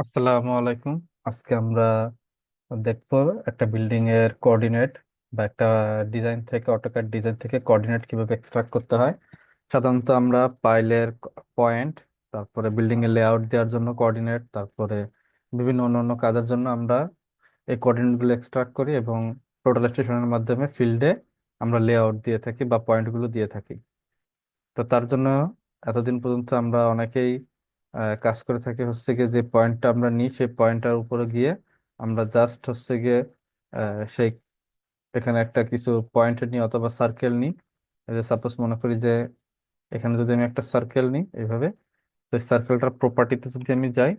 আসসালামু আলাইকুম। আজকে আমরা দেখবো একটা বিল্ডিং এর কোঅর্ডিনেট বা একটা ডিজাইন থেকে অটোক্যাড ডিজাইন থেকে কোঅর্ডিনেট কিভাবে এক্সট্রাক্ট করতে হয়। সাধারণত আমরা পাইলের পয়েন্ট, তারপরে বিল্ডিং এর লেআউট দেওয়ার জন্য কোঅর্ডিনেট, তারপরে বিভিন্ন অন্যান্য কাজের জন্য আমরা এই কোঅর্ডিনেট গুলো এক্সট্রাক্ট করি এবং টোটাল স্টেশনের মাধ্যমে ফিল্ডে আমরা লেআউট দিয়ে থাকি বা পয়েন্ট গুলো দিয়ে থাকি। তো তার জন্য এতদিন পর্যন্ত আমরা অনেকেই কাজ করে থাকি হচ্ছে গিয়ে যে পয়েন্টটা আমরা নিই সেই পয়েন্টটার উপরে গিয়ে আমরা জাস্ট হচ্ছে গিয়ে সেই এখানে একটা কিছু পয়েন্ট নিই অথবা সার্কেল নিই। এই যে সাপোজ মনে করি যে এখানে যদি আমি একটা সার্কেল নিই এইভাবে, তো সার্কেলটার প্রপার্টিতে যদি আমি যাই,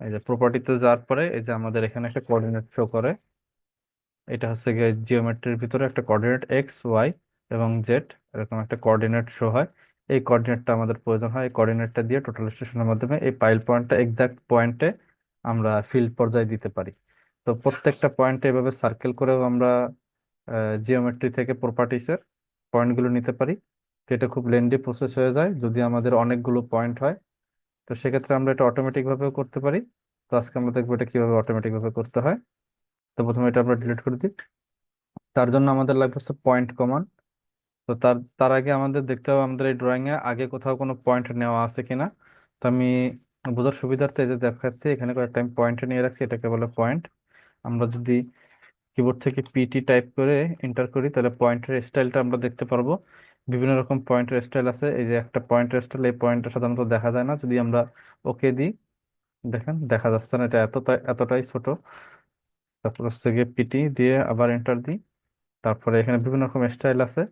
এই যে প্রপার্টিতে যাওয়ার পরে এই যে আমাদের এখানে একটা কোঅর্ডিনেট শো করে। এটা হচ্ছে গিয়ে জিওমেট্রির ভিতরে একটা কোঅর্ডিনেট এক্স ওয়াই এবং জেড, এরকম একটা কোঅর্ডিনেট শো হয়। এই কোঅর্ডিনেটটা আমাদের প্রয়োজন হয়, এই কোঅর্ডিনেটটা দিয়ে টোটাল স্টেশনের মাধ্যমে এই পাইল পয়েন্টটা এক্সাক্ট পয়েন্টে আমরা ফিল্ড পর্যায়ে দিতে পারি। তো প্রত্যেকটা পয়েন্টে এভাবে সার্কেল করেও আমরা জিওমেট্রি থেকে প্রপার্টিসের পয়েন্টগুলো নিতে পারি। তো এটা খুব লেন্দি প্রসেস হয়ে যায় যদি আমাদের অনেকগুলো পয়েন্ট হয়। তো সেক্ষেত্রে আমরা এটা অটোমেটিক ভাবেও করতে পারি। তো আজকে আমরা দেখবো এটা কিভাবে অটোমেটিক ভাবে করতে হয়। তো প্রথমে এটা আমরা ডিলিট করে দিই। তার জন্য আমাদের লাগবে হচ্ছে পয়েন্ট কমান্ড। তো তার তার আগে আমাদের দেখতে হবে আমাদের এই ড্রয়িং এ আগে কোথাও কোনো পয়েন্ট নেওয়া আছে কিনা। তো আমি বোঝার সুবিধার্থে এই যে দেখাচ্ছি এখানে কয়েকটা আমি পয়েন্ট নিয়ে রাখছি, এটাকে বলে পয়েন্ট। আমরা যদি কিবোর্ড থেকে পিটি টাইপ করে এন্টার করি তাহলে পয়েন্টের স্টাইলটা আমরা দেখতে পারবো। বিভিন্ন রকম পয়েন্টের স্টাইল আছে, এই যে একটা পয়েন্টের স্টাইল, এই পয়েন্টটা সাধারণত দেখা যায় না। যদি আমরা ওকে দিই, দেখেন দেখা যাচ্ছে না, এটা এতটাই ছোট। তারপর হচ্ছে গিয়ে পিটি দিয়ে আবার এন্টার দিই। তারপরে এখানে বিভিন্ন রকম স্টাইল আছে,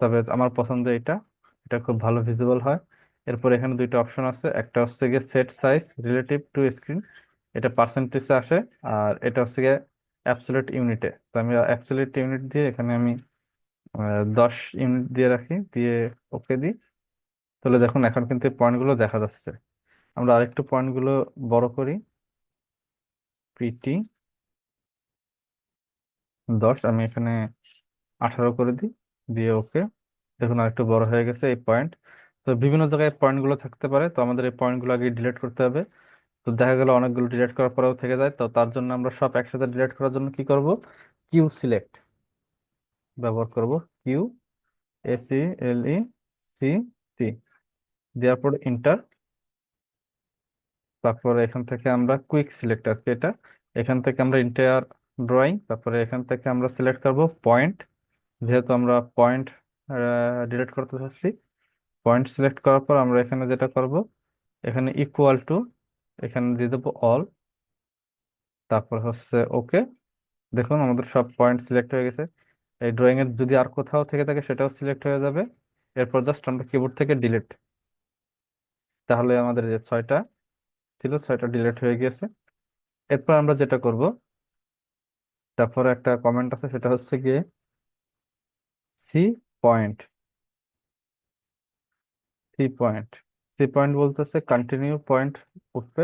তবে আমার পছন্দ এটা, এটা খুব ভালো ভিজিবল হয়। এরপর এখানে দুইটা অপশন আছে, একটা হচ্ছে গিয়ে set size relative to screen, এটা পার্সেন্টেজে আসে। আর এটা হচ্ছে গিয়ে অ্যাবসলিউট ইউনিটে। তো আমি অ্যাবসলিউট ইউনিট দিয়ে এখানে আমি 10 ইউনিট দিয়ে রাখি, দিয়ে ওকে দিই। তাহলে দেখুন এখন কিন্তু পয়েন্টগুলো দেখা যাচ্ছে। আমরা আরেকটু পয়েন্টগুলো বড় করি, পিটি 10, আমি এখানে 18 করে দিই, দিয়ে ওকে। দেখুন আরেকটু বড় হয়ে গেছে এই পয়েন্ট। তো বিভিন্ন জায়গায় পয়েন্ট গুলো থাকতে পারে, তো আমাদের এই পয়েন্ট গুলো আগে ডিলিট করতে হবে। তো দেখা গেল অনেকগুলো ডিলিট করার পরেও থেকে যায়, তো তার জন্য আমরা সব একসাথে ডিলিট করার জন্য কি করব, কিউ সিলেক্ট ব্যবহার করব। কিউ SELECT দেওয়ার পর ইন্টার। তারপরে এখান থেকে আমরা কুইক সিলেক্ট আছে এটা, এখান থেকে আমরা ইন্টার ড্রয়িং, তারপরে এখান থেকে আমরা সিলেক্ট করব পয়েন্ট। যেহেতু আমরা পয়েন্ট ডিলিট করতে চাচ্ছি, পয়েন্ট সিলেক্ট করার পর আমরা এখানে যেটা করব, এখানে ইকুয়াল টু, এখানে দিয়ে দেবো অল, তারপর হচ্ছে ওকে। দেখুন আমাদের সব পয়েন্ট সিলেক্ট হয়ে গেছে। এই ড্রয়িং এর যদি আর কোথাও থেকে থাকে সেটাও সিলেক্ট হয়ে যাবে। এরপর জাস্ট আমরা কিবোর্ড থেকে ডিলিট, তাহলে আমাদের যে 6টা ছিল 6টা ডিলিট হয়ে গেছে। এরপর আমরা যেটা করব, তারপরে একটা কমেন্ট আছে, সেটা হচ্ছে গিয়ে C point, C point, C point বলতেছে কন্টিনিউ পয়েন্ট উঠবে।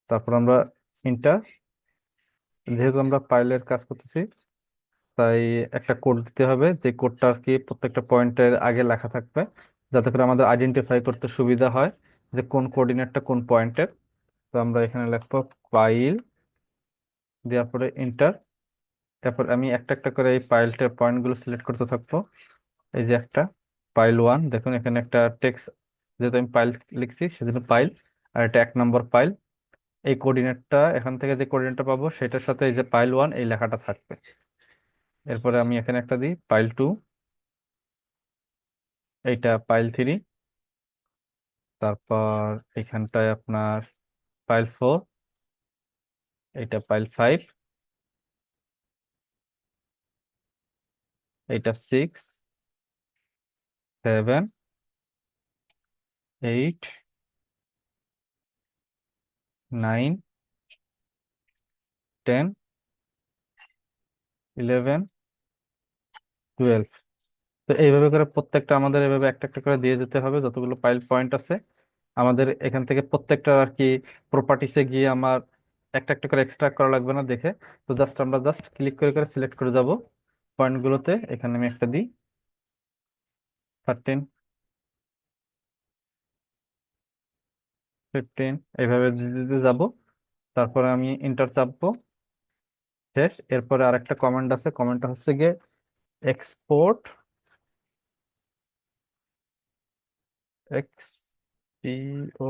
তারপর আমরা ইন্টার, যেহেতু আমরা পাইলের কাজ করতেছি তাই একটা কোড দিতে হবে, যে কোডটা আর কি প্রত্যেকটা পয়েন্টের আগে লেখা থাকবে, যাতে করে আমাদের আইডেন্টিফাই করতে সুবিধা হয় যে কোন কোঅর্ডিনেটটা কোন পয়েন্টের। তো আমরা এখানে লিখবো পাইল, দেওয়ার পরে ইন্টার। তারপর আমি একটা একটা করে এই পাইলটার পয়েন্টগুলো সিলেক্ট করতে থাকবো। এই যে একটা পাইল 1, দেখুন এখানে একটা টেক্সট, যেহেতু আমি পাইল লিখছি সেজন্য পাইল। আর এটা 1 নম্বর পাইল। এই কোঅর্ডিনেটটা এখান থেকে যে কোঅর্ডিনেটটা পাবো সেটার সাথে এই যে পাইল 1 এই লেখাটা থাকবে। এরপরে আমি এখানে একটা দিই পাইল 2, এইটা পাইল 3, তারপর এখানটায় আপনার পাইল 4, এইটা পাইল 5, এইটা 6 7 8 9 10 11 12। তো এইভাবে করে প্রত্যেকটা আমাদের এভাবে একটা একটা করে দিয়ে যেতে হবে যতগুলো পাইল পয়েন্ট আছে। আমাদের এখান থেকে প্রত্যেকটা আর কি প্রপার্টিসে গিয়ে আমার একটা একটা করে এক্সট্রা করা লাগবে না দেখে। তো জাস্ট আমরা জাস্ট ক্লিক করে করে সিলেক্ট করে যাব পয়েন্টগুলোতে। এখানে আমি একটা দিই 13, 15 এইভাবে দিতে দিতে যাবো। তারপরে আমি ইন্টার চাপবো। শেষ। এরপরে আরেকটা কমান্ড আছে, কমান্ডটা হচ্ছে গিয়ে export, X P O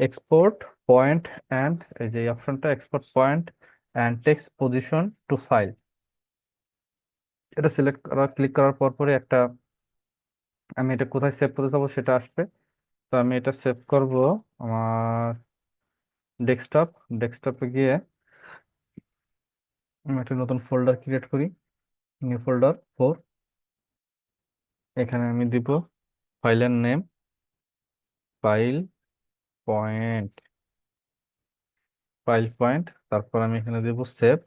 export point and, এই যে অপশনটা export point and text position to file, এটা সিলেক্ট করা, ক্লিক করার পর পরে একটা, আমি এটা কোথায় সেভ করতে যাবো সেটা আসবে। তো আমি এটা সেভ করব আমার ডেস্কটপ, ডেস্কটপে গিয়ে আমি একটা নতুন ফোল্ডার ক্রিয়েট করি, নিউ ফোল্ডার 4। এখানে আমি দিব ফাইলের name file point, file point. তারপর আমি এখানে দিব সেভ,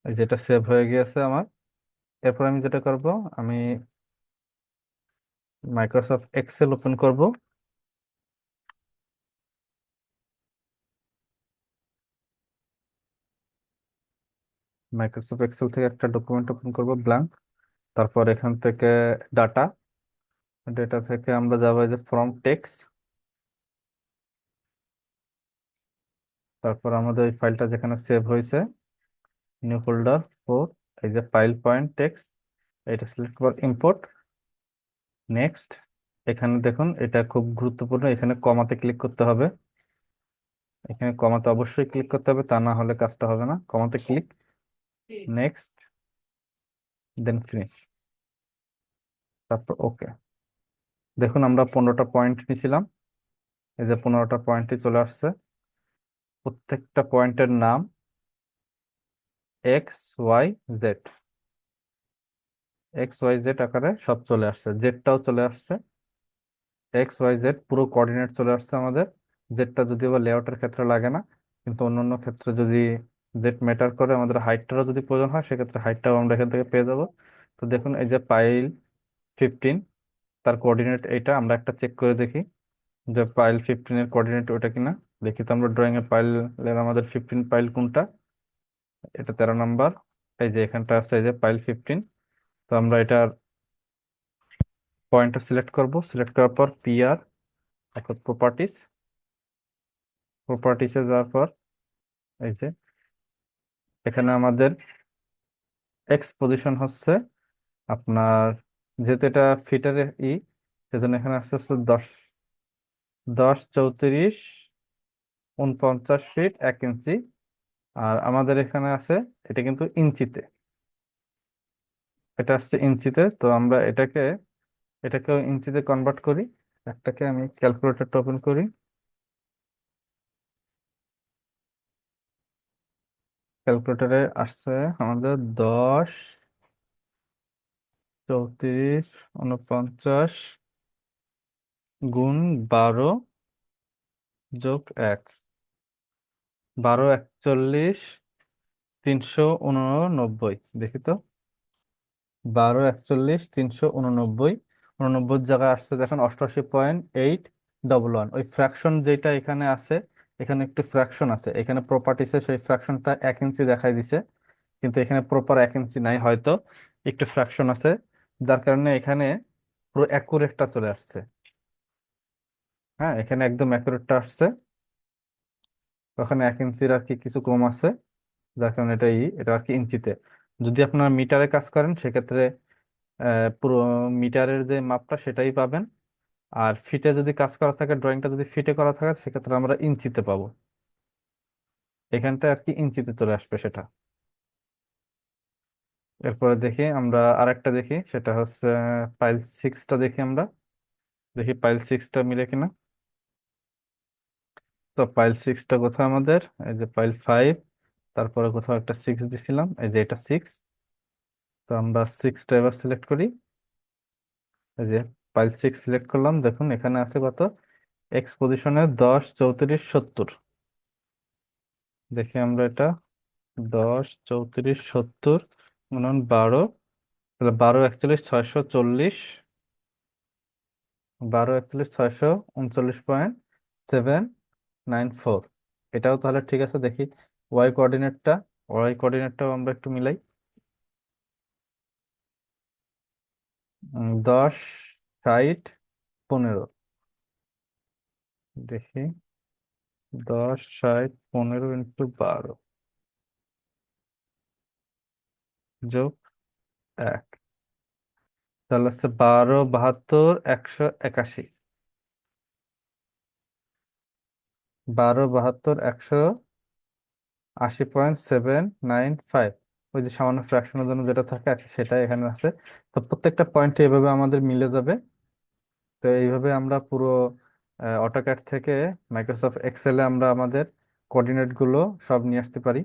যেটা সেভ হয়ে গিয়েছে আমার। এরপর আমি যেটা করব, আমি মাইক্রোসফট এক্সেল ওপেন করব। মাইক্রোসফট এক্সেল থেকে একটা ডকুমেন্ট ওপেন করব ব্ল্যাঙ্ক। তারপর এখান থেকে ডাটা, ডেটা থেকে আমরা যাবো এই যে ফ্রম টেক্সট। তারপর আমাদের ওই ফাইলটা যেখানে সেভ হয়েছে, নিউ ফোল্ডার 4, এই যে ফাইল পয়েন্ট টেক্সট, এটা সিলেক্ট করব, ইম্পোর্ট, নেক্সট। এখানে দেখুন এটা খুব গুরুত্বপূর্ণ, এখানে কমাতে ক্লিক করতে হবে। এখানে কমাতে অবশ্যই ক্লিক করতে হবে, তা না হলে কাজটা হবে না। কমাতে ক্লিক, নেক্সট, দেন ফিনিশ, তারপর ওকে। দেখুন আমরা 15টা পয়েন্ট নিয়েছিলাম, এই যে 15টা পয়েন্টই চলে আসছে। প্রত্যেকটা পয়েন্টের নাম X Y Z, X Y Z আকারে সব চলে আসছে, জেডটাও চলে আসছে। এক্স ওয়াই জেড পুরো কোঅর্ডিনেট চলে আসছে আমাদের। জেডটা যদিও বা লেআউটের ক্ষেত্রে লাগে না, কিন্তু অন্যান্য ক্ষেত্রে যদি জেড ম্যাটার করে, আমাদের হাইটটারও যদি প্রয়োজন হয়, সেক্ষেত্রে হাইটটাও আমরা এখান থেকে পেয়ে যাবো। তো দেখুন এই যে পাইল 15, তার কোঅর্ডিনেট এইটা, আমরা একটা চেক করে দেখি যে পাইল 15 এর কোঅর্ডিনেট ওটা কিনা। দেখি তো আমরা ড্রয়িং এর পাইলের আমাদের 15 পাইল কোনটা, এটা 13 নাম্বার। এই যে এখানটা আছে এই যে পাইল 15। তো আমরা এটার পয়েন্টটা সিলেক্ট করব, সিলেক্ট করার পর পিআর, এখন প্রপার্টিস, প্রপার্টিসে যাওয়ার পর এই যে এখানে আমাদের এক্স পজিশন হচ্ছে আপনার, যেহেতু এটা ফিটারে সেজন্য এখানে আসছে হচ্ছে 10, 10, 34, 49 ফিট 1 ইঞ্চি। আর আমাদের এখানে আছে, এটা কিন্তু ইঞ্চিতে, এটা আসছে ইঞ্চিতে। তো আমরা এটাকে ইঞ্চিতে কনভার্ট করি। একটাকে আমি ক্যালকুলেটরটা ওপেন করি, ক্যালকুলেটরে আসছে আমাদের 10, 34, 49 × 12 + 1, 12, 41, 389। দেখি তো, 12, 41, 389, 89 জায়গায় আসছে দেখেন 88.811। ওই ফ্র্যাকশন যেটা এখানে আছে, এখানে একটু ফ্র্যাকশন আছে, এখানে প্রপার্টিসে সেই ফ্র্যাকশনটা 1 ইঞ্চি দেখাই দিছে, কিন্তু এখানে প্রপার 1 ইঞ্চি নাই, হয়তো একটু ফ্র্যাকশন আছে, যার কারণে এখানে পুরো অ্যাকুরেটটা চলে আসছে। হ্যাঁ, এখানে একদম অ্যাকুরেটটা আসছে, ওখানে 1 ইঞ্চির আর কি কিছু কম আছে, যার কারণে এটা আর কি ইঞ্চিতে। যদি আপনারা মিটারে কাজ করেন সেক্ষেত্রে পুরো মিটারের যে মাপটা সেটাই পাবেন। আর ফিটে যদি কাজ করা থাকে, ড্রয়িংটা যদি ফিটে করা থাকে, সেক্ষেত্রে আমরা ইঞ্চিতে পাবো। এখানটা আর কি ইঞ্চিতে চলে আসবে সেটা। এরপরে দেখি আমরা আরেকটা দেখি, সেটা হচ্ছে পাইল 6টা দেখি আমরা, দেখি পাইল 6টা মিলে কিনা। তো পাইল 6টা কোথায় আমাদের, এই যে পাইল 5, তারপরে কোথাও একটা 6 দিছিলাম, এই যে এটা 6। তো আমরা 6টা এবার সিলেক্ট করি, এই যে পাইল 6 সিলেক্ট করলাম। দেখুন এখানে আছে কত, এক্স পজিশনে 10, 34, 70। দেখি আমরা এটা 10, 34, 70 × 12, তাহলে 12, 41, 640, 12, 41, 639.794। এটাও তাহলে ঠিক আছে। দেখি ওয়াই কোঅর্ডিনেটটা, ওয়াই কোঅর্ডিনেটটাও আমরা একটু মিলাই। 10, 60, 15। দেখি, 10, 60, 15 × 12 যোগ 1, তাহলে হচ্ছে 12, 72, 181। 12, 72, 180.795। ওই যে সামান্য ফ্র্যাকশনের জন্য যেটা থাকে আর কি, সেটাই এখানে আছে। তো প্রত্যেকটা পয়েন্টে এভাবে আমাদের মিলে যাবে। তো এইভাবে আমরা পুরো অটোক্যাড থেকে মাইক্রোসফট এক্সেলে আমরা আমাদের কোঅর্ডিনেট গুলো সব নিয়ে আসতে পারি।